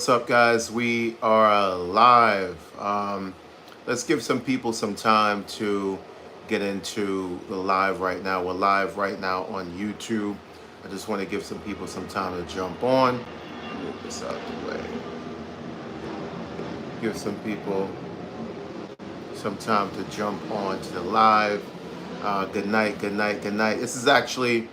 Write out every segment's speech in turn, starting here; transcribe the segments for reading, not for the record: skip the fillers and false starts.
What's up, guys? We are live. Let's give some people some time to get into the live right now. We're live right now on YouTube. I just want to give some people some time to jump on. Move this out the way. Give some people some time to jump on to the live. Good night, good night, good night. This is actually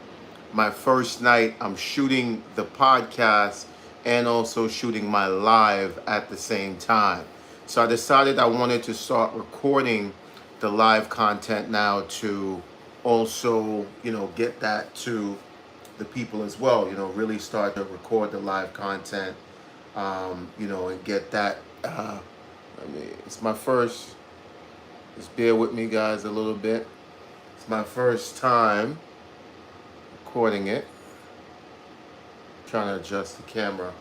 my first night. I'm shooting the podcast and also shooting my live at the same time. So I decided I wanted to start recording the live content now to also, get that to the people as well. Really start to record the live content, and get that. It's my first. Just bear with me, guys, a little bit. It's my first time recording it. Trying to adjust the camera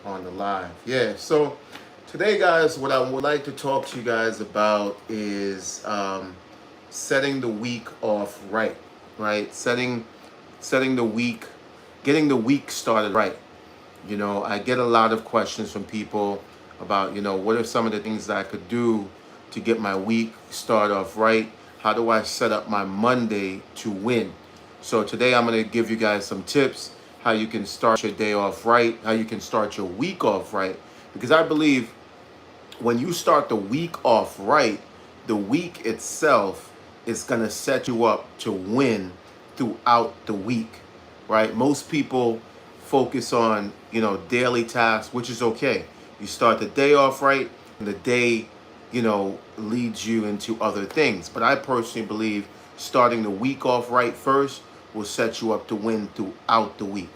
on the live. Yeah, so today, guys, what I would like to talk to you guys about is setting the week off right, Setting the week, getting the week started right. I get a lot of questions from people about, what are some of the things that I could do to get my week start off right? How do I set up my Monday to win? So today I'm going to give you guys some tips how you can start your day off right, how you can start your week off right. Because I believe when you start the week off right, the week itself is going to set you up to win throughout the week, right? Most people focus on, daily tasks, which is okay. You start the day off right, and the day, leads you into other things. But I personally believe starting the week off right first will set you up to win throughout the week.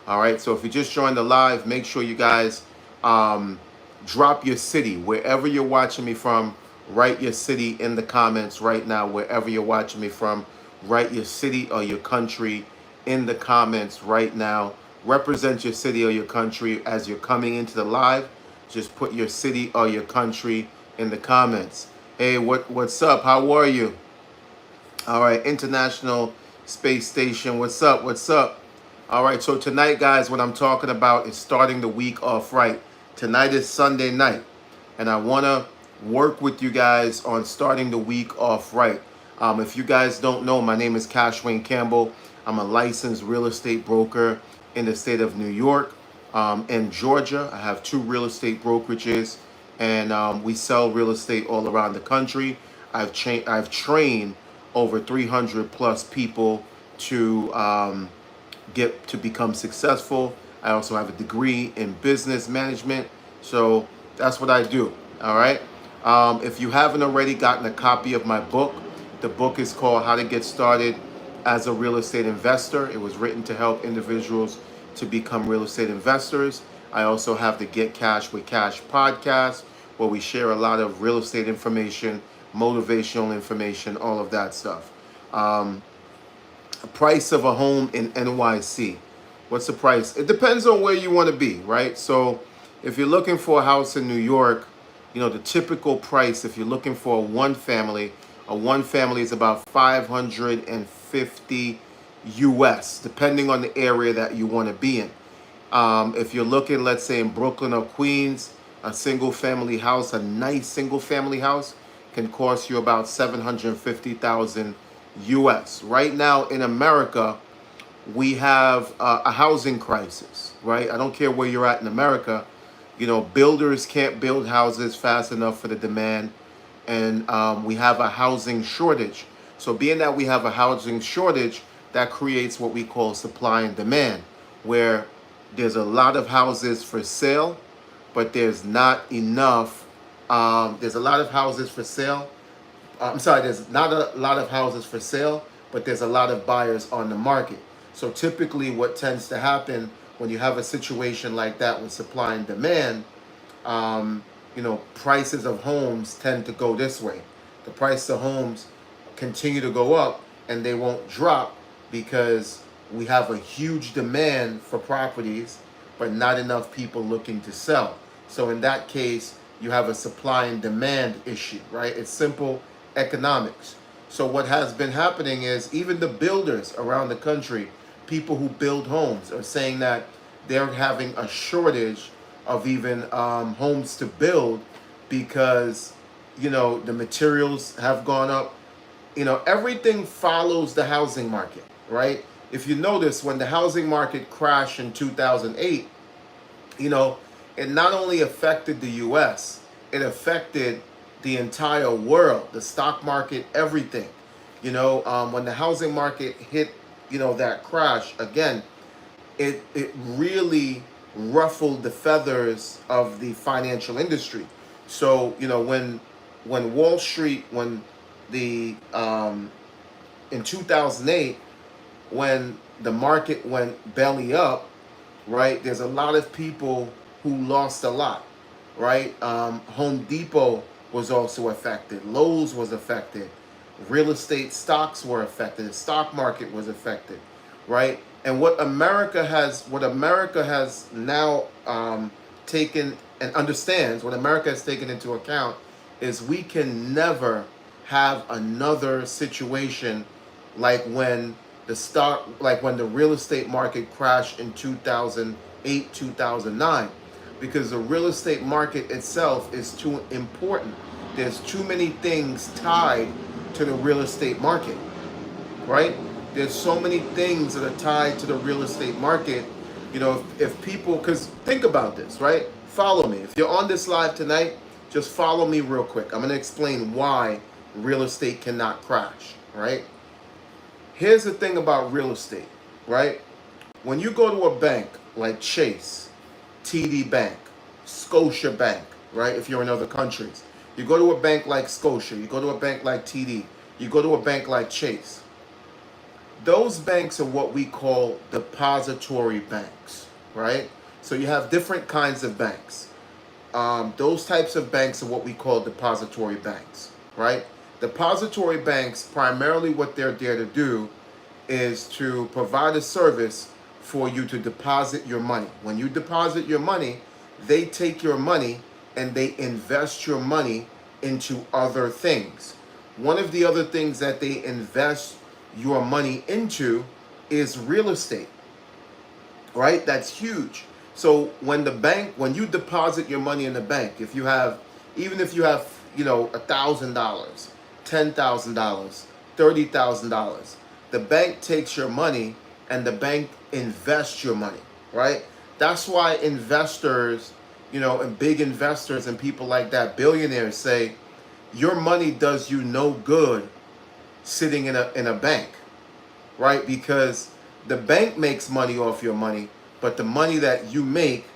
All right, so if you just joined the live, make sure you guys drop your city wherever you're watching me from. Write your city in the comments right now. Wherever you're watching me from, write your city or your country in the comments right now. Represent your city or your country as you're coming into the live. Just put your city or your country in the comments. Hey, what's up? How are you? All right, International Space Station. What's up? What's up? All right, so tonight, guys, what I'm talking about is starting the week off right. Tonight is Sunday night, and I want to work with you guys on starting the week off right. If you guys don't know, my name is Kash-Wayne Campbell. I'm a licensed real estate broker in the state of New York and Georgia. I have 2 real estate brokerages, and we sell real estate all around the country. I've trained over 300 plus people to get to become successful. I also have a degree in business management, so that's what I do. All right. If you haven't already gotten a copy of my book, the book is called How to Get Started as a Real Estate Investor. It was written to help individuals to become real estate investors. I also have the Get Cash with Cash podcast, where we share a lot of real estate information, motivational information, all of that stuff. Price of a home in NYC. What's the price? It depends on where you want to be, right? So if you're looking for a house in New York, the typical price, if you're looking for a one family is about 550 US, depending on the area that you want to be in. If you're looking, let's say in Brooklyn or Queens, a single family house, a nice single family house, can cost you about 750,000 US. Right now in America, we have a housing crisis, right? I don't care where you're at in America. Builders can't build houses fast enough for the demand, and we have a housing shortage. So being that we have a housing shortage, that creates what we call supply and demand, where there's a lot of houses for sale, but there's not enough. There's a lot of houses for sale. There's not a lot of houses for sale, but there's a lot of buyers on the market. So typically what tends to happen when you have a situation like that with supply and demand, prices of homes tend to go this way. The price of homes continue to go up, and they won't drop because we have a huge demand for properties, but not enough people looking to sell. So in that case, you have a supply and demand issue, right? It's simple economics. So what has been happening is even the builders around the country, people who build homes, are saying that they're having a shortage of even homes to build, because the materials have gone up. Everything follows the housing market, right? If you notice, when the housing market crashed in 2008, you know, it not only affected the US, it affected the entire world, the stock market, everything. When the housing market hit, that crash again, it really ruffled the feathers of the financial industry. So, when Wall Street, when the in 2008, when the market went belly up, right? There's a lot of people who lost a lot, right? Home Depot was also affected. Lowe's was affected. Real estate stocks were affected. The stock market was affected, right? And what America has now taken and understands, what America has taken into account, is we can never have another situation like when the real estate market crashed in 2008, 2009, because the real estate market itself is too important. There's too many things tied to the real estate market, right? There's so many things that are tied to the real estate market. If people, because think about this, right? Follow me. If you're on this live tonight, just follow me real quick. I'm going to explain why real estate cannot crash, right? Here's the thing about real estate, right? When you go to a bank like Chase, TD Bank, Scotia Bank, right? If you're in other countries, you go to a bank like Scotia, you go to a bank like TD, you go to a bank like Chase. Those banks are what we call depository banks, right? So you have different kinds of banks. Those types of banks are what we call depository banks, right? Depository banks, primarily what they're there to do is to provide a service for you to deposit your money. When you deposit your money, they take your money and they invest your money into other things. One of the other things that they invest your money into is real estate, right? That's huge. So when you deposit your money in the bank, even if you have, $1,000, $10,000, $30,000, the bank takes your money and the bank invests your money, right? That's why investors, and big investors and people like that, billionaires, say your money does you no good sitting in a bank, right? Because the bank makes money off your money, but the money that you make,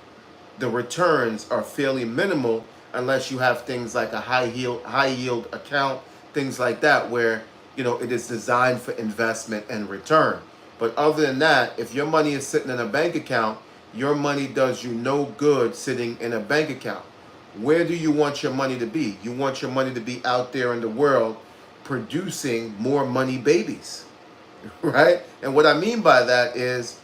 the returns are fairly minimal unless you have things like a high yield account, things like that, where it is designed for investment and return. But other than that, if your money is sitting in a bank account, your money does you no good sitting in a bank account. Where do you want your money to be? You want your money to be out there in the world producing more money babies, right? And what I mean by that is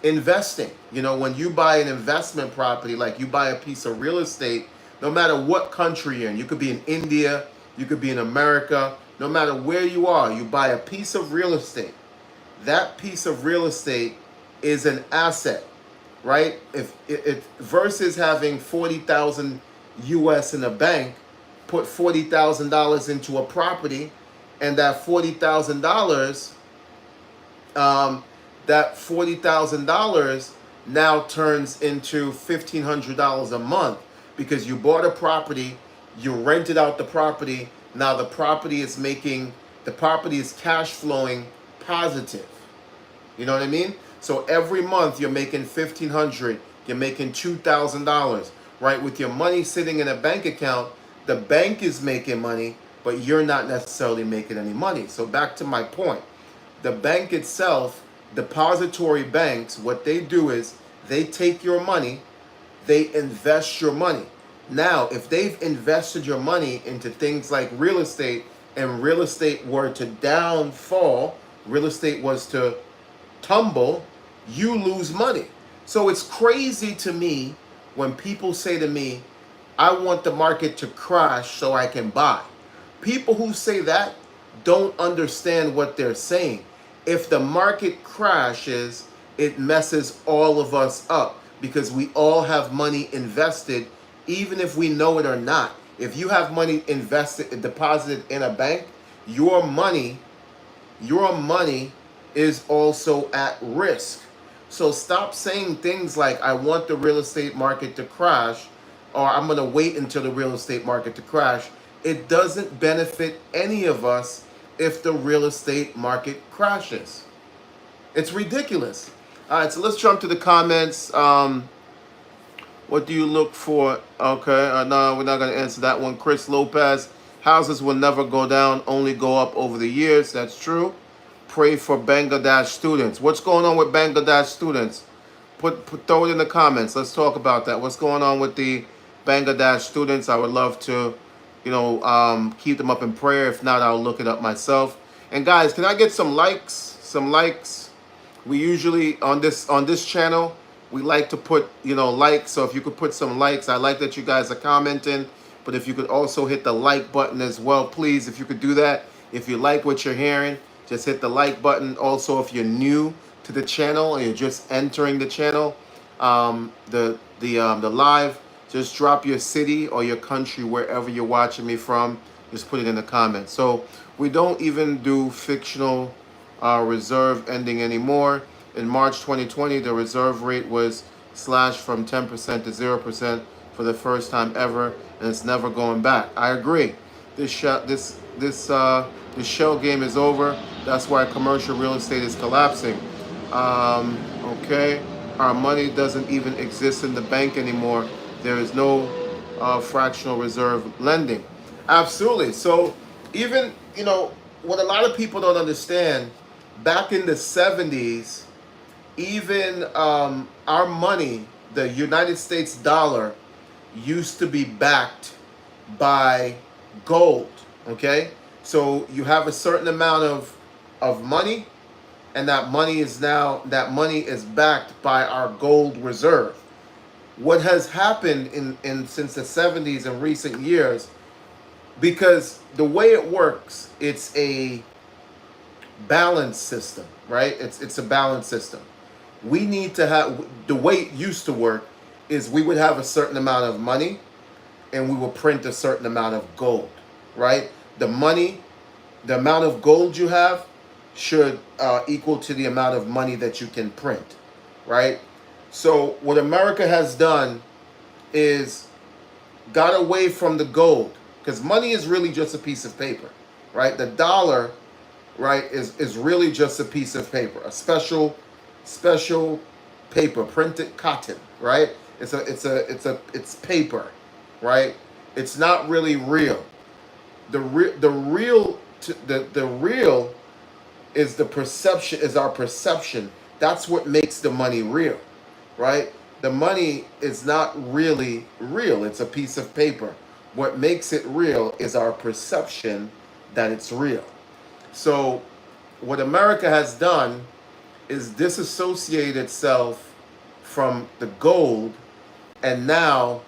investing. When you buy an investment property, like you buy a piece of real estate, no matter what country you're in, you could be in India, you could be in America, no matter where you are, you buy a piece of real estate. That piece of real estate is an asset, right? If it versus having 40,000 US in a bank, put $40,000 into a property, and that $40,000 now turns into $1,500 a month, because you bought a property, you rented out the property. Now the property is cash flowing positive. You know what I mean? So every month you're making $1,500, you're making $2,000, right? With your money sitting in a bank account, the bank is making money, but you're not necessarily making any money. So back to my point, the bank itself, depository banks, what they do is they take your money, they invest your money. Now, if they've invested your money into things like real estate, and real estate were to downfall, real estate was to tumble, you lose money. So it's crazy to me when people say to me, I want the market to crash so I can buy. People who say that don't understand what they're saying. If the market crashes, it messes all of us up. because we all have money invested, even if we know it or not. If you have money invested, deposited in a bank, your money is also at risk. So stop saying things like, I want the real estate market to crash, or I'm going to wait until the real estate market to crash. It doesn't benefit any of us if the real estate market crashes. It's ridiculous. All right, so let's jump to the comments. What do you look for? Okay, no, we're not going to answer that one. Chris Lopez, houses will never go down, only go up over the years. That's true. Pray for Bangladesh students. What's going on with Bangladesh students? Throw it in the comments. Let's talk about that. What's going on with the Bangladesh students? I would love to, keep them up in prayer. If not, I'll look it up myself. And guys, can I get some likes? Some likes. We usually on this channel, we like to put likes. So if you could put some likes, I like that you guys are commenting. But if you could also hit the like button as well, please. If you could do that, if you like what you're hearing, just hit the like button. Also, if you're new to the channel and you're just entering the channel, the live, just drop your city or your country wherever you're watching me from. Just put it in the comments. So we don't even do fictional reserve ending anymore. In March 2020, the reserve rate was slashed from 10% to 0% for the first time ever, and it's never going back. I agree. This shell game is over. That's why commercial real estate is collapsing. Okay, our money doesn't even exist in the bank anymore. There is no fractional reserve lending. Absolutely. So even what a lot of people don't understand, back in the 70s, even our money, the United States dollar, used to be backed by gold. Okay, so you have a certain amount of money, and that money is backed by our gold reserve. What has happened in since the 70s and recent years, because the way it works, it's a balance system, right? It's a balance system. We need to have, the way it used to work is we would have a certain amount of money and we would print a certain amount of gold, right? The amount of gold you have should equal to the amount of money that you can print, right? So what America has done is got away from the gold, because money is really just a piece of paper, right? The dollar, right, is really just a piece of paper, a special paper, printed cotton, right? It's paper, right? It's not really real. The real is the perception, is our perception. That's what makes the money real, right? The money is not really real. It's a piece of paper. What makes it real is our perception that it's real. So what America has done is disassociate itself from the gold, and now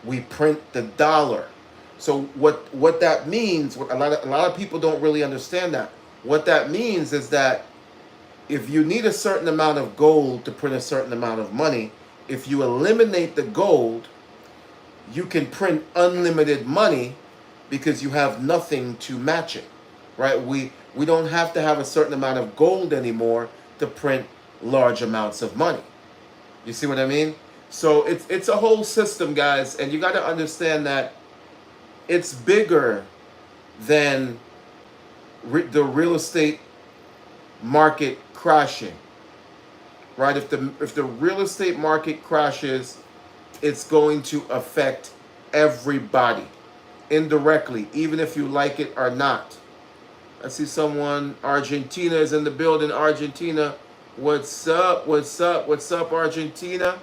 we print the dollar. So what that means, what a lot of people don't really understand that. What that means is that if you need a certain amount of gold to print a certain amount of money, if you eliminate the gold, you can print unlimited money because you have nothing to match it, right? We don't have to have a certain amount of gold anymore to print large amounts of money. You see what I mean? So it's a whole system, guys, and you got to understand that it's bigger than the real estate market crashing, right? If the real estate market crashes, it's going to affect everybody indirectly, even if you like it or not. I see someone, Argentina is in the building. Argentina, what's up? What's up? What's up, Argentina?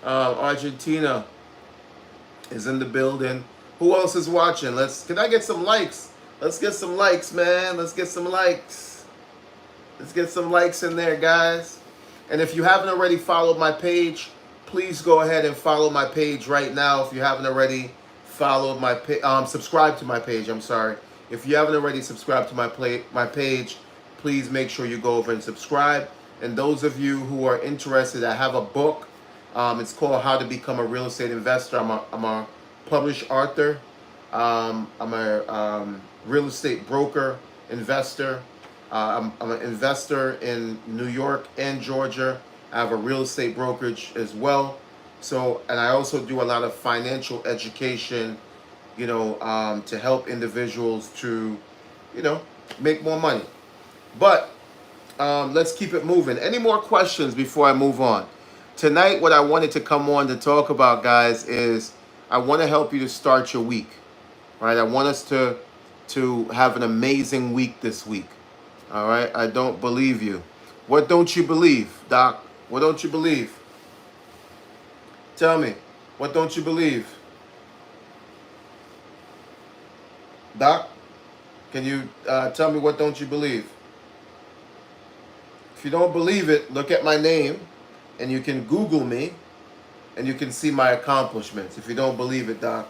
Argentina is in the building. Who else is watching? Can I get some likes? Let's get some likes, man. Let's get some likes. Let's get some likes in there, guys. And if you haven't already followed my page, please go ahead and follow my page right now. If you haven't already followed my page, subscribe to my page. I'm sorry. If you haven't already subscribed to my page, please make sure you go over and subscribe. And those of you who are interested, I have a book It's called How to Become a Real Estate Investor. I'm a published author. I'm a real estate broker, investor. I'm an investor in New York and Georgia. I have a real estate brokerage as well. So, and I also do a lot of financial education, to help individuals to, you know, make more money. But let's keep it moving. Any more questions before I move on? Tonight, what I wanted to come on to talk about, guys, is I want to help you to start your week, right? I want us to have an amazing week this week. All right. I don't believe you. What don't you believe, Doc? What don't you believe? Tell me. What don't you believe? Doc, can you tell me what don't you believe? If you don't believe it, look at my name and you can Google me and you can see my accomplishments if you don't believe it, Doc.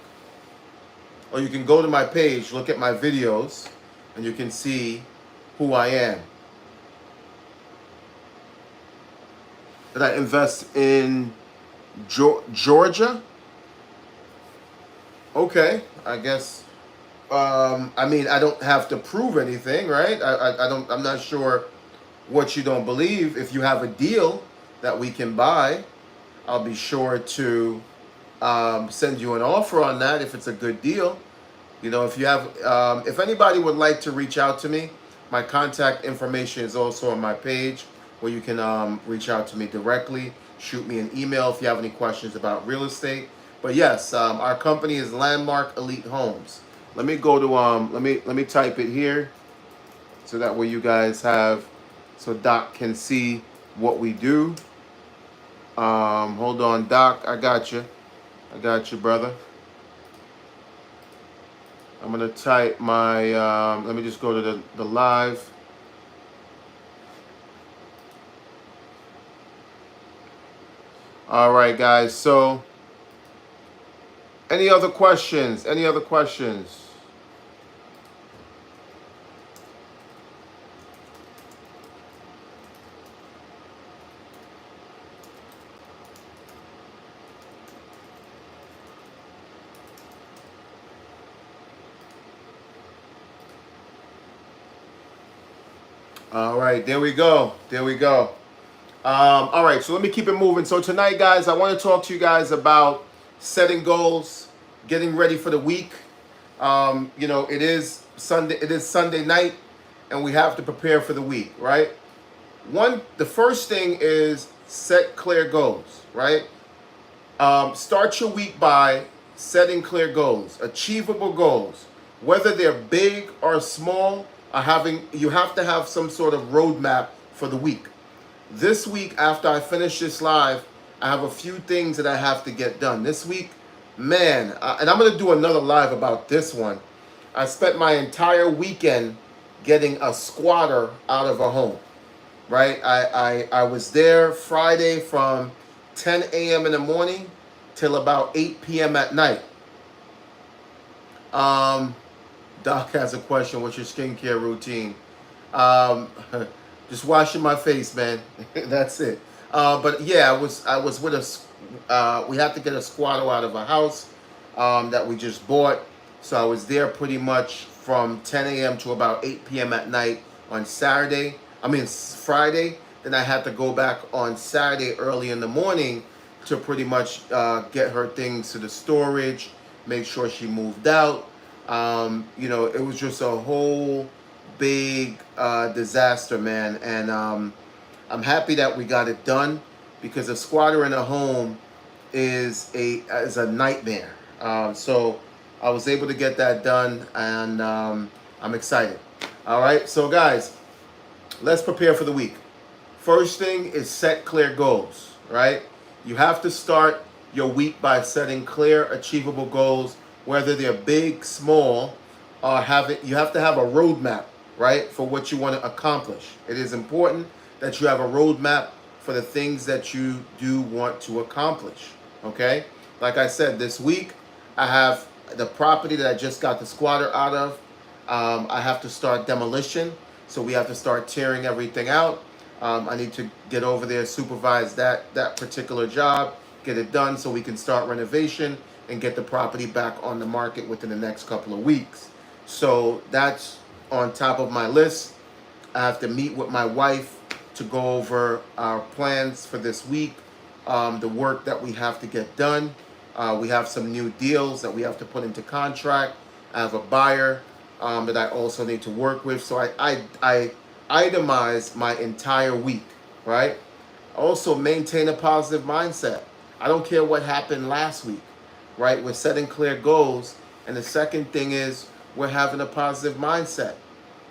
Or you can go to my page, look at my videos, and you can see who I am. Did I invest in Georgia? Okay, I guess. I mean, I don't have to prove anything, right? I don't. I'm not sure what you don't believe. If you have a deal that we can buy, I'll be sure to send you an offer on that if it's a good deal. If you have, if anybody would like to reach out to me, my contact information is also on my page where you can reach out to me directly. Shoot me an email if you have any questions about real estate. But yes, our company is Landmark Elite Homes. Let me go to let me type it here so that way you guys have, so Doc can see what we do. Hold on, Doc. I got you, brother. I'm gonna type my. Let me just go to the live. All right, guys. So, any other questions? Any other questions? All right, there we go. There we go. All right, so let me keep it moving. So tonight, guys, I want to talk to you guys about setting goals, getting ready for the week. It is Sunday. It is Sunday night, and we have to prepare for the week, right? The first thing is set clear goals, right? Start your week by setting clear goals, achievable goals, whether they're big or small. You have to have some sort of roadmap for the week. This week, after I finish this live, I have a few things that I have to get done this week. Man, and I'm going to do another live about this one. I spent my entire weekend getting a squatter out of a home, right? I was there Friday from 10 a.m. in the morning till about 8 p.m. at night. Doc has a question. What's your skincare routine? Just washing my face, man. That's it. But yeah, I was with we had to get a squatter out of a house that we just bought. So I was there pretty much from 10 a.m. to about 8 p.m. at night on Friday. Then I had to go back on Saturday early in the morning to pretty much get her things to the storage, make sure she moved out. It was just a whole big disaster, man. And I'm happy that we got it done, because a squatter in a home is a nightmare. So I was able to get that done, and I'm excited. All right, so guys, let's prepare for the week. First thing is set clear goals, right? You have to start your week by setting clear, achievable goals, whether they're big, small, or you have to have a roadmap, right, for what you want to accomplish. It is important that you have a roadmap for the things that you do want to accomplish, okay? Like I said, this week, I have the property that I just got the squatter out of. I have to start demolition, so we have to start tearing everything out. I need to get over there, supervise that particular job, get it done so we can start renovation and get the property back on the market within the next couple of weeks. So that's on top of my list. I have to meet with my wife to go over our plans for this week, the work that we have to get done. We have some new deals that we have to put into contract. I have a buyer that I also need to work with. So I itemize my entire week, right? Also maintain a positive mindset. I don't care what happened last week, right? We're setting clear goals. And the second thing is we're having a positive mindset.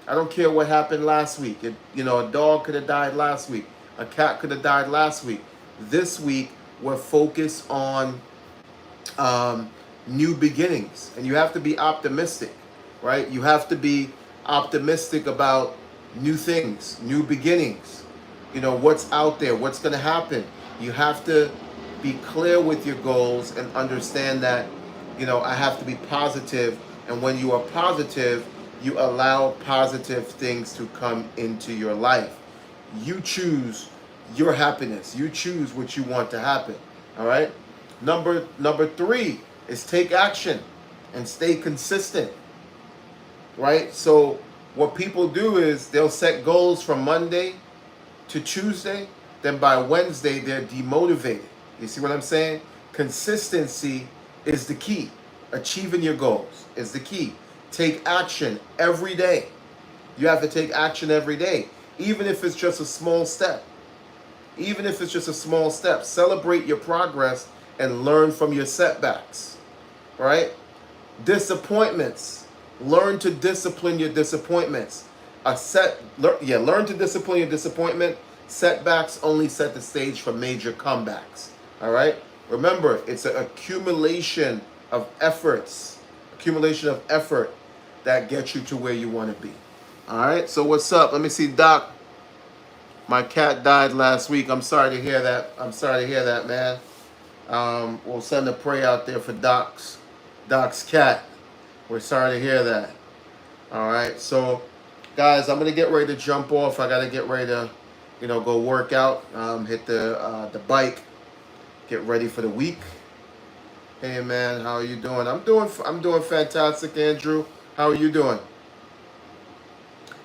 I don't care what happened last week. A dog could have died last week. A cat could have died last week. This week, we're focused on new beginnings. And you have to be optimistic, right? You have to be optimistic about new things, new beginnings. What's out there, what's going to happen. You have to be clear with your goals and understand that, I have to be positive. And when you are positive, you allow positive things to come into your life. You choose your happiness. You choose what you want to happen. All right. Number 3 is take action and stay consistent. Right. So what people do is they'll set goals from Monday to Tuesday. Then by Wednesday, they're demotivated. You see what I'm saying? Consistency is the key. Achieving your goals is the key. Take action every day. You have to take action every day, even if it's just a small step. Even if it's just a small step. Celebrate your progress and learn from your setbacks. Right? Disappointments. Learn to discipline your disappointments. Learn to discipline your disappointment. Setbacks only set the stage for major comebacks. All right? Remember, it's an accumulation of efforts. Accumulation of effort that gets you to where you want to be. All right? So what's up? Let me see, Doc. My cat died last week. I'm sorry to hear that. Man. We'll send a prayer out there for Doc's cat. We're sorry to hear that. All right? So, guys, I'm going to get ready to jump off. I got to get ready to, go work out, hit the bike, get ready for the week. Hey man, how are you doing? I'm doing fantastic, Andrew. How are you doing?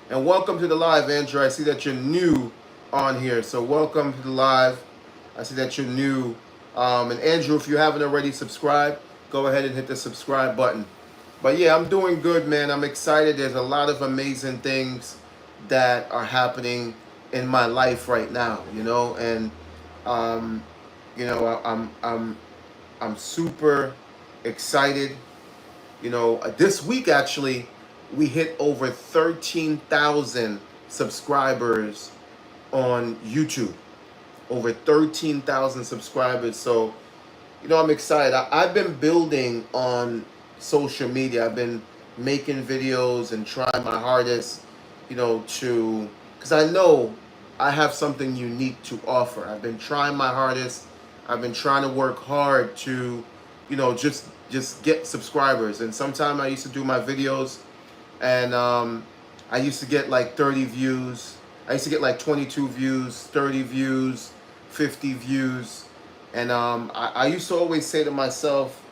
And welcome to the live, Andrew. I see that you're new on here, so welcome to the live. I see that you're new. And Andrew, if you haven't already subscribed, go ahead and hit the subscribe button. But yeah, I'm doing good, man. I'm excited. There's a lot of amazing things that are happening in my life right now, and I'm super excited. This week actually we hit over 13,000 subscribers on YouTube. Over 13,000 subscribers. So, I'm excited. I've been building on social media. I've been making videos and trying my hardest, because I know I have something unique to offer. I've been trying my hardest. I've been trying to work hard to, just get subscribers. And sometimes I used to do my videos and I used to get like 30 views. I used to get like 22 views, 30 views, 50 views. And I used to always say to myself,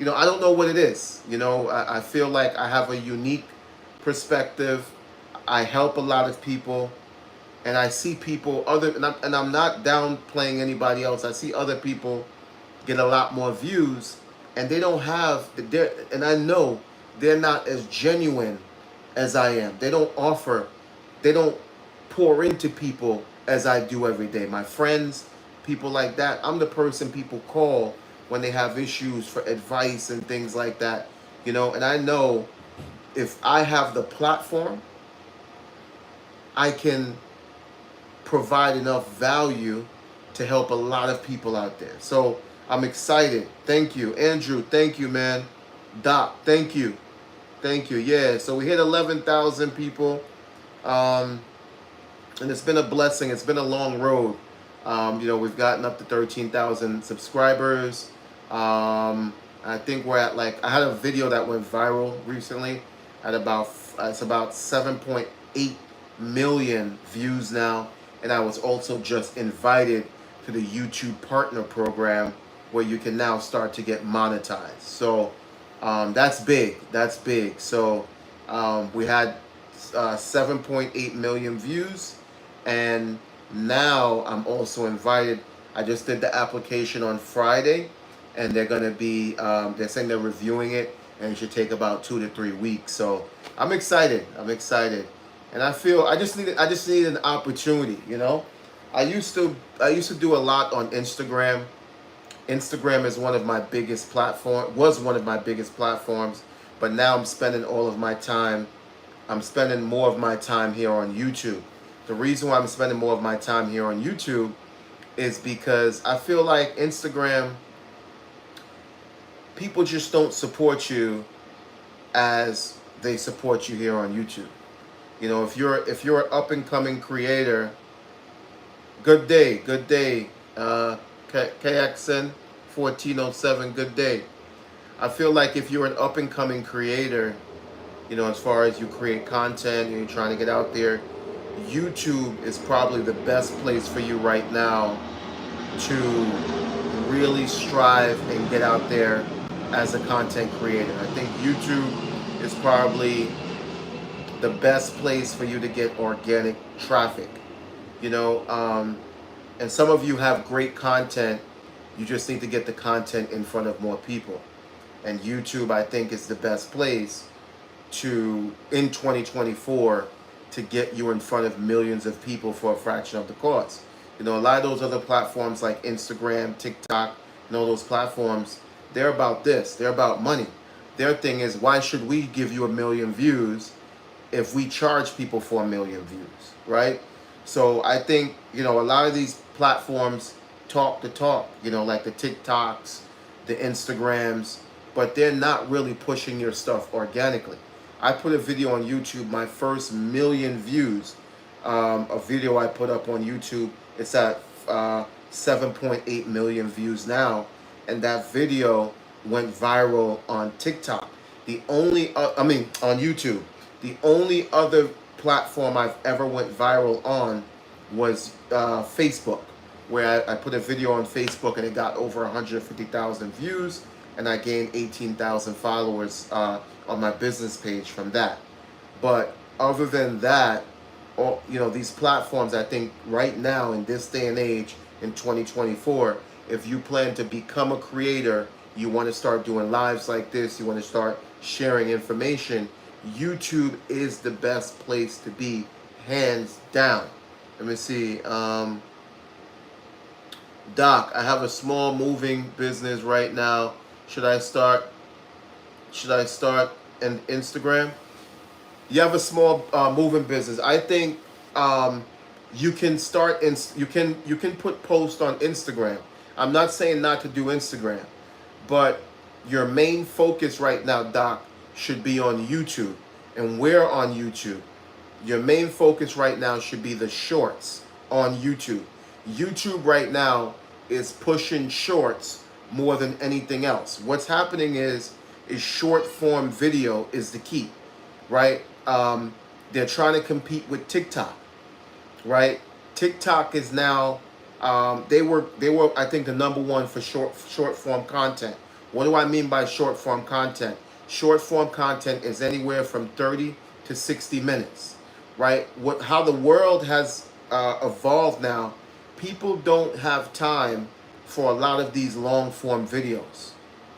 I don't know what it is. I feel like I have a unique perspective. I help a lot of people. And I see people and I'm not downplaying anybody else. I see other people get a lot more views, and they don't have and I know they're not as genuine as I am. They don't pour into people as I do every day. My friends, people like that. I'm the person people call when they have issues for advice and things like that. And I know if I have the platform, I can provide enough value to help a lot of people out there. So I'm excited. Thank you. Andrew, thank you, man. Doc, thank you. Yeah, so we hit 11,000 people. And it's been a blessing. It's been a long road. We've gotten up to 13,000 subscribers. I think we're at I had a video that went viral recently at it's about 7.8 million views now. And I was also just invited to the YouTube Partner Program where you can now start to get monetized. So that's big. That's big. So we had 7.8 million views, and now I'm also invited. I just did the application on Friday, and they're gonna be. They're saying they're reviewing it, and it should take about 2 to 3 weeks. So I'm excited. I'm excited, and I feel I just need an opportunity. You know, I used to do a lot on Instagram. Instagram is one of my biggest platform was one of my biggest platforms, but now I'm spending all of my time. I'm spending more of my time here on YouTube. The reason why I'm spending more of my time here on YouTube is because I feel like Instagram, people just don't support you as they support you here on YouTube. You know, if you're an up and coming creator, good day, good day. KXN 1407, good day. I feel like if you're an up and coming creator, you know, as far as you create content and you're trying to get out there, YouTube is probably the best place for you right now to really strive and get out there as a content creator. I think YouTube is probably the best place for you to get organic traffic. You know, and some of you have great content. You just need to get the content in front of more people. And YouTube, I think, is the best place to, in 2024, to get you in front of millions of people for a fraction of the cost. You know, a lot of those other platforms like Instagram, TikTok, and all those platforms, they're about this. They're about money. Their thing is, why should we give you 1 million views if we charge people for 1 million views, right? So I think, you know, a lot of these platforms talk the talk, you know, like the TikToks, the Instagrams, but they're not really pushing your stuff organically. I put a video on YouTube, my first 1 million views, a video I put up on YouTube. It's at 7.8 million views now, and that video went viral on TikTok. On YouTube. The only other platform I've ever went viral on was Facebook, where I put a video on Facebook and it got over 150,000 views, and I gained 18,000 followers on my business page from that. But other than that, you know, these platforms, I think right now in this day and age in 2024, if you plan to become a creator, you want to start doing lives like this, you want to start sharing information, YouTube is the best place to be, hands down. Let me see. Doc, I have a small moving business right now. Should I start an Instagram? You have a small moving business. I think you can start you can put posts on Instagram. I'm not saying not to do Instagram, but your main focus right now, Doc, should be on YouTube. And where on YouTube? Your main focus right now should be the shorts on YouTube. YouTube right now is pushing shorts more than anything else. What's happening is short form video is the key, right? They're trying to compete with TikTok, right? TikTok is now they were I think the #1 for short form content. What do I mean by short form content? Short form content is anywhere from 30 to 60 minutes, right? How the world has evolved now, people don't have time for a lot of these long form videos,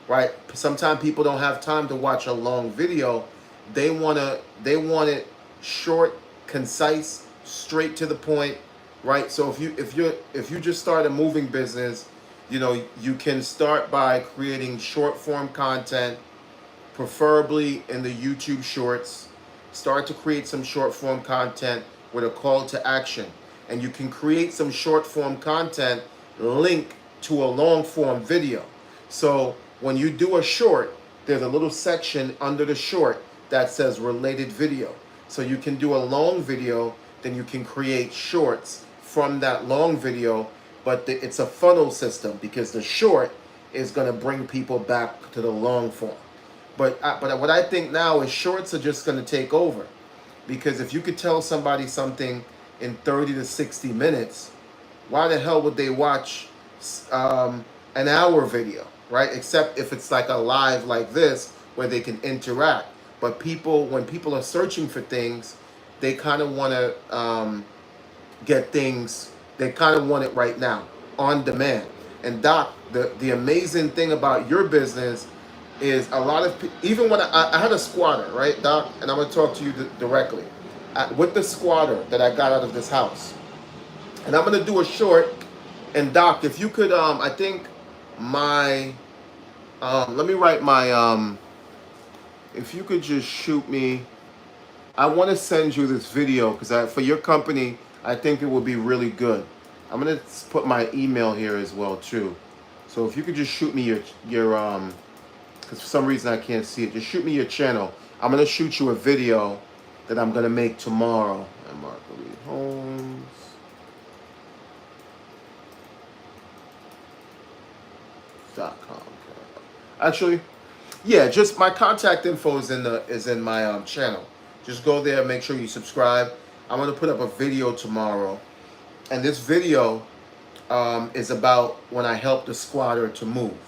right? Sometimes people don't have time to watch a long video. They want it short, concise, straight to the point, right? So if you just start a moving business, you know, you can start by creating short form content, preferably in the YouTube shorts. Start to create some short form content with a call to action. And you can create some short form content link to a long form video. So when you do a short, there's a little section under the short that says related video. So you can do a long video, then you can create shorts from that long video, but it's a funnel system because the short is going to bring people back to the long form. But what I think now is shorts are just going to take over, because if you could tell somebody something in 30 to 60 minutes, why the hell would they watch an hour video, right? Except if it's like a live like this where they can interact. But people, when people are searching for things, they kind of want to get things, they kind of want it right now, on demand. And Doc, the amazing thing about your business is a lot of even when I had a squatter, right, Doc, and I'm going to talk to you directly. With the squatter that I got out of this house, and I'm going to do a short. And Doc, if you could, I think my, let me write my, if you could just shoot me, I want to send you this video because for your company, I think it would be really good. I'm going to put my email here as well too. So if you could just shoot me your because for some reason I can't see it, just shoot me your channel. I'm going to shoot you a video that I'm going to make tomorrow. And Marguerite Holmes. .com. Actually, yeah, just my contact info is in my channel. Just go there, make sure you subscribe. I'm gonna put up a video tomorrow, and this video is about when I helped the squatter to move.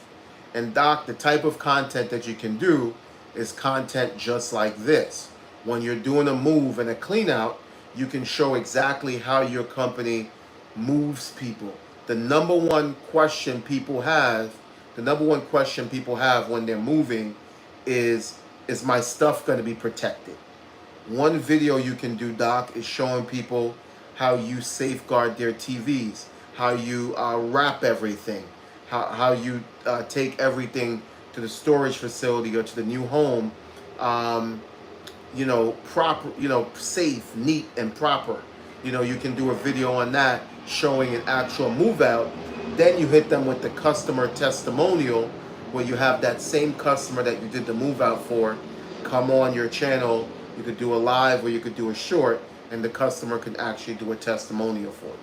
And Doc, the type of content that you can do is content just like this. When you're doing a move and a clean out, you can show exactly how your company moves people. The number one question people have when they're moving is my stuff going to be protected? One video you can do, Doc, is showing people how you safeguard their TVs, how you wrap everything, how you take everything to the storage facility or to the new home, proper, safe, neat, and proper. You can do a video on that showing an actual move out. Then you hit them with the customer testimonial where you have that same customer that you did the move out for come on your channel. You could do a live or you could do a short, and the customer could actually do a testimonial for you.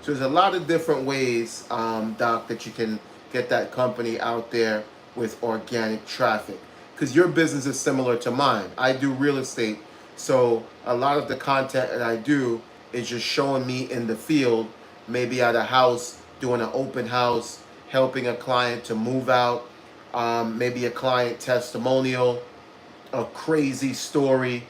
So there's a lot of different ways, Doc, that you can get that company out there with organic traffic. Because your business is similar to mine. I do real estate. So a lot of the content that I do is just showing me in the field, maybe at a house, doing an open house, helping a client to move out, maybe a client testimonial, a crazy story,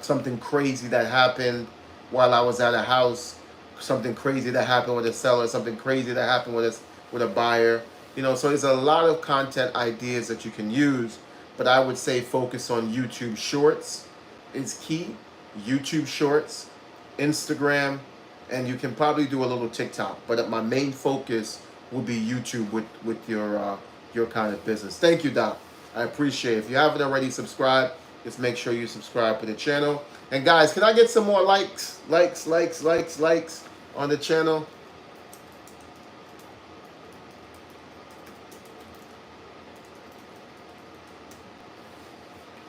something crazy that happened while I was at a house, something crazy that happened with a seller, something crazy that happened with a buyer. So there's a lot of content ideas that you can use, but I would say focus on YouTube Shorts is key. YouTube Shorts, Instagram, and you can probably do a little TikTok, but my main focus will be YouTube with your kind of business. Thank you, Doc. I appreciate it. If you haven't already subscribed, just make sure you subscribe to the channel. And guys, can I get some more likes on the channel?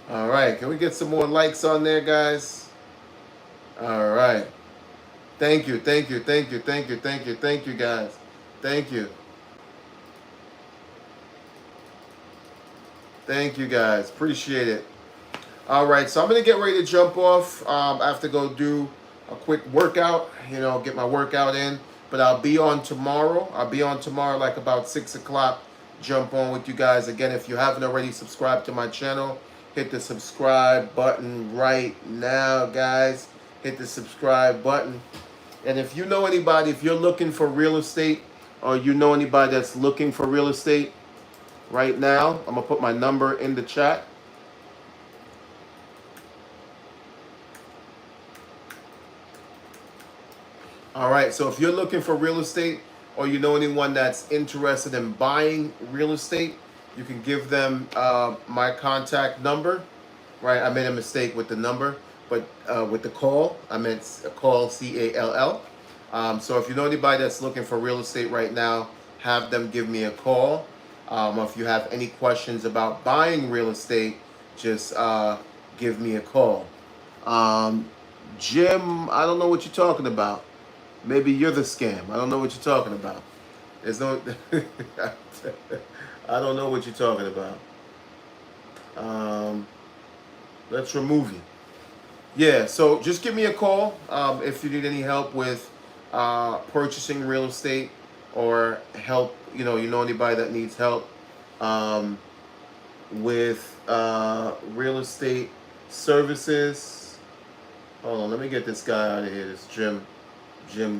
All right, can we get some more likes on there, guys? All right. Thank you, thank you, thank you, thank you, thank you, thank you, guys. Thank you. Thank you, guys. Appreciate it. All right, so I'm going to get ready to jump off. I have to go do a quick workout, get my workout in. But I'll be on tomorrow. Like about 6 o'clock. Jump on with you guys. Again, if you haven't already subscribed to my channel, hit the subscribe button right now, guys. Hit the subscribe button. And if you know anybody, if you're looking for real estate, or you know anybody that's looking for real estate right now, I'm going to put my number in the chat. All right, so if you're looking for real estate, or you know anyone that's interested in buying real estate, you can give them my contact number. Right, I made a mistake with the number, but with the call, I meant a call, C-A-L-L. So if you know anybody that's looking for real estate right now, have them give me a call. If you have any questions about buying real estate, just give me a call. Jim, I don't know what you're talking about. Maybe you're the scam. I don't know what you're talking about. There's no... I don't know what you're talking about. Let's remove you. Yeah, so just give me a call if you need any help with purchasing real estate, or help, you know anybody that needs help um, with real estate services. Hold on, let me get this guy out of here. This Jim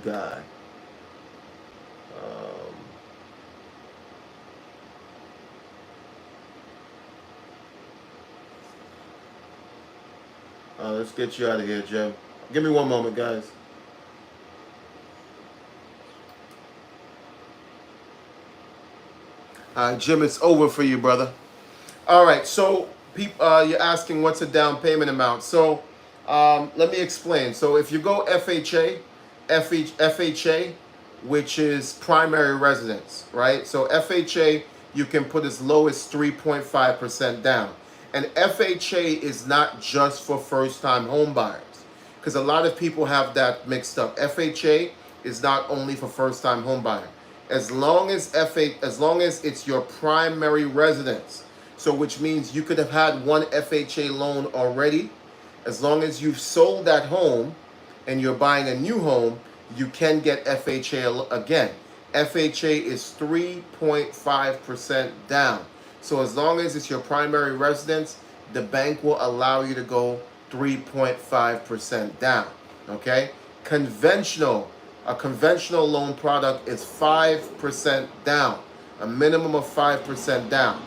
guy. Um, let's get you out of here, Jim. Give me one moment, guys. All right, Jim, it's over for you, brother. All right, so you're asking what's a down payment amount. So let me explain. So if you go FHA, which is primary residence, right? So FHA, you can put as low as 3.5% down. And FHA is not just for first-time home buyers, because a lot of people have that mixed up. FHA is not only for first-time home buyer. As long as it's your primary residence, so which means you could have had one FHA loan already. As long as you've sold that home and you're buying a new home, you can get FHA again. FHA is 3.5% down. So as long as it's your primary residence, the bank will allow you to go 3.5% down. Okay? A conventional loan product is 5% down, a minimum of 5% down.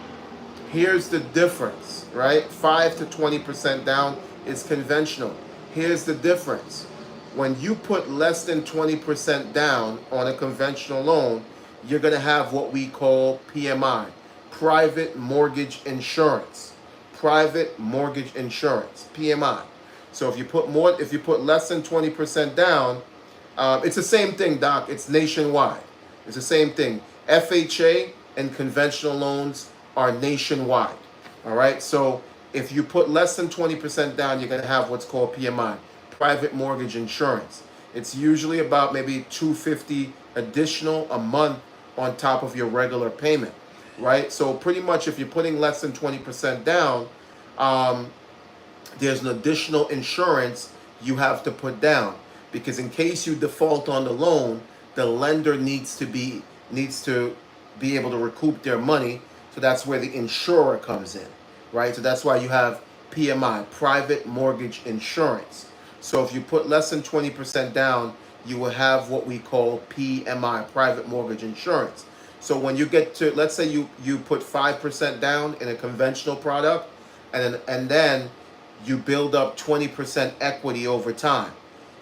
Here's the difference, right? 5 to 20% down is conventional. Here's the difference. When you put less than 20% down on a conventional loan, you're going to have what we call PMI, private mortgage insurance. Private mortgage insurance, PMI. So if you put less than 20% down, it's the same thing, Doc. It's nationwide. It's the same thing. FHA and conventional loans are nationwide. All right. So if you put less than 20% down, you're going to have what's called PMI, private mortgage insurance. It's usually about maybe $250 additional a month on top of your regular payment, right? So pretty much if you're putting less than 20% down, there's an additional insurance you have to put down, because in case you default on the loan, the lender needs to be able to recoup their money. So that's where the insurer comes in, right? So that's why you have PMI, private mortgage insurance. So if you put less than 20% down, you will have what we call PMI, private mortgage insurance. So when you get to, let's say you put 5% down in a conventional product, and then you build up 20% equity over time,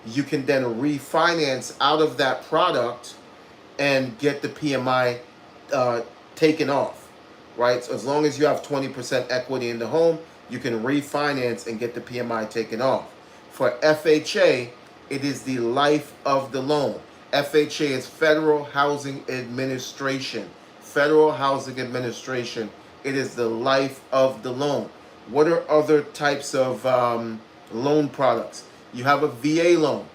you can then refinance out of that product and get the PMI taken off, right? So as long as you have 20% equity in the home, you can refinance and get the PMI taken off. For FHA, it is the life of the loan. FHA is Federal Housing Administration. Federal Housing Administration. It is the life of the loan. What are other types of loan products? You have a VA loan.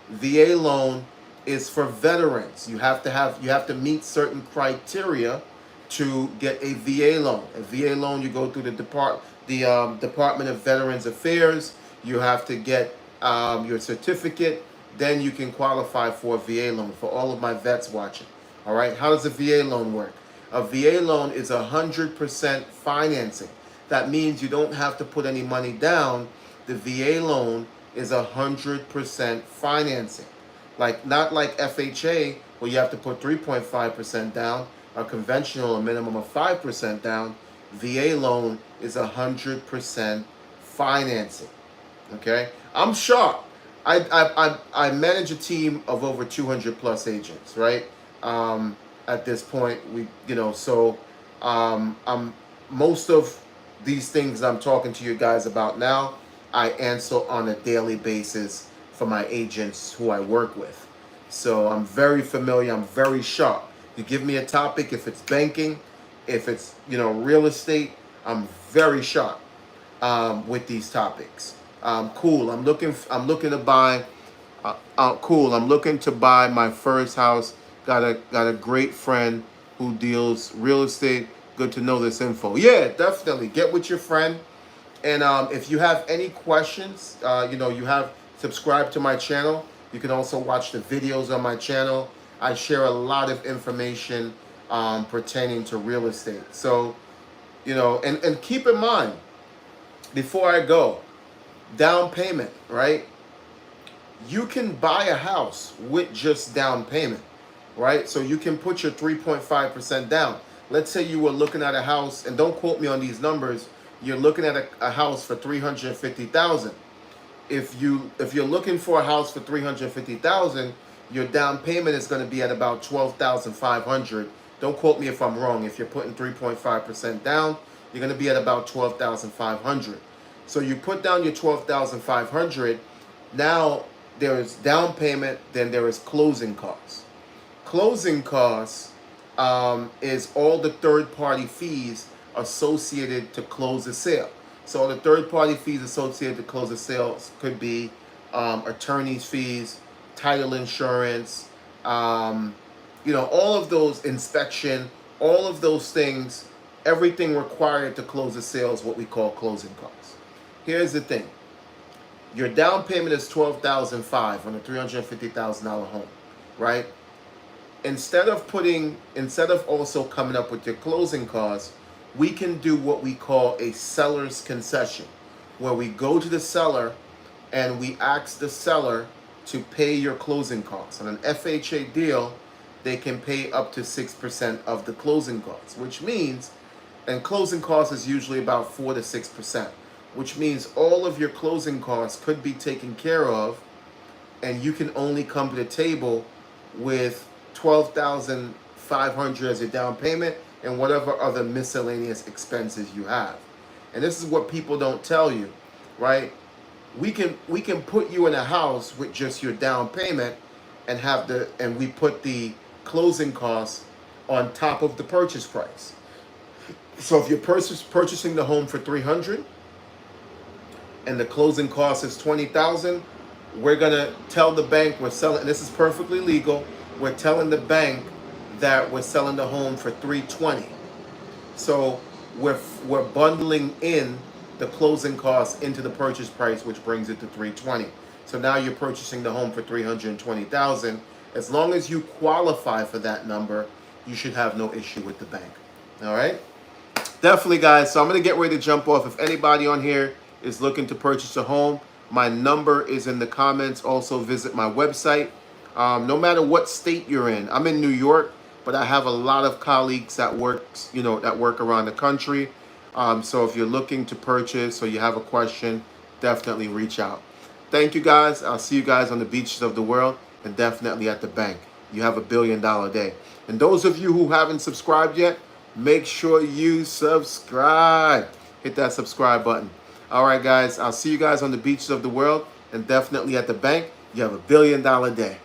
VA loan is for veterans. You have to meet certain criteria to get a VA loan. A VA loan, you go through the Department of Veterans Affairs. You have to get your certificate. Then you can qualify for a VA loan. For all of my vets watching, all right. How does a VA loan work? A VA loan is 100% financing. That means you don't have to put any money down. The VA loan is 100% financing. Not like FHA, where you have to put 3.5% down, or conventional, a minimum of 5% down. VA loan is 100% financing. Okay, I'm sharp. I manage a team of over 200 plus agents, right? At this point, I'm most of these things I'm talking to you guys about now, I answer on a daily basis for my agents who I work with. So I'm very familiar. I'm very sharp. You give me a topic, if it's banking, if it's real estate, I'm very sharp with these topics. Cool. I'm looking to buy. Cool. I'm looking to buy my first house. Got a great friend who deals real estate. Good to know this info. Yeah, definitely. Get with your friend. And if you have any questions, you have subscribed to my channel. You can also watch the videos on my channel. I share a lot of information pertaining to real estate. So, and keep in mind, before I go, down payment, right? You can buy a house with just down payment, right? So you can put your 3.5% down. Let's say you were looking at a house, and don't quote me on these numbers. You're looking at a house for 350,000. If you're looking for a house for 350,000, your down payment is going to be at about 12,500. Don't quote me if I'm wrong. If you're putting 3.5% down, you're going to be at about 12,500. So you put down your 12,500. Now there is down payment, then there is closing costs. Closing costs is all the third-party fees associated to close a sale. So the third-party fees associated to close a sale could be attorney's fees, title insurance, all of those, inspection, all of those things, everything required to close a sale is what we call closing costs. Here's the thing. Your down payment is $12,500 on a $350,000 home, right? Instead of also coming up with your closing costs, we can do what we call a seller's concession, where we go to the seller and we ask the seller to pay your closing costs. On an FHA deal, they can pay up to 6% of the closing costs, which means, and closing costs is usually about 4 to 6%, which means all of your closing costs could be taken care of, and you can only come to the table with $12,500 as your down payment and whatever other miscellaneous expenses you have. And this is what people don't tell you, right? We can put you in a house with just your down payment and we put the closing costs on top of the purchase price. So if you're purchasing the home for $300 and the closing cost is $20,000, we're gonna tell the bank we're selling, and this is perfectly legal, we're telling the bank that we're selling the home for $320. So we're bundling in the closing costs into the purchase price, which brings it to $320. So now you're purchasing the home for $320,000. As long as you qualify for that number, you should have no issue with the bank. All right? Definitely, guys. So I'm going to get ready to jump off. If anybody on here is looking to purchase a home, my number is in the comments. Also, visit my website. No matter what state you're in. I'm in New York, but I have a lot of colleagues that work around the country. So if you're looking to purchase or you have a question, definitely reach out. Thank you, guys. I'll see you guys on the beaches of the world and definitely at the bank. You have $1 billion day. And those of you who haven't subscribed yet, make sure you subscribe. Hit that subscribe button. All right, guys. I'll see you guys on the beaches of the world and definitely at the bank. You have $1 billion day.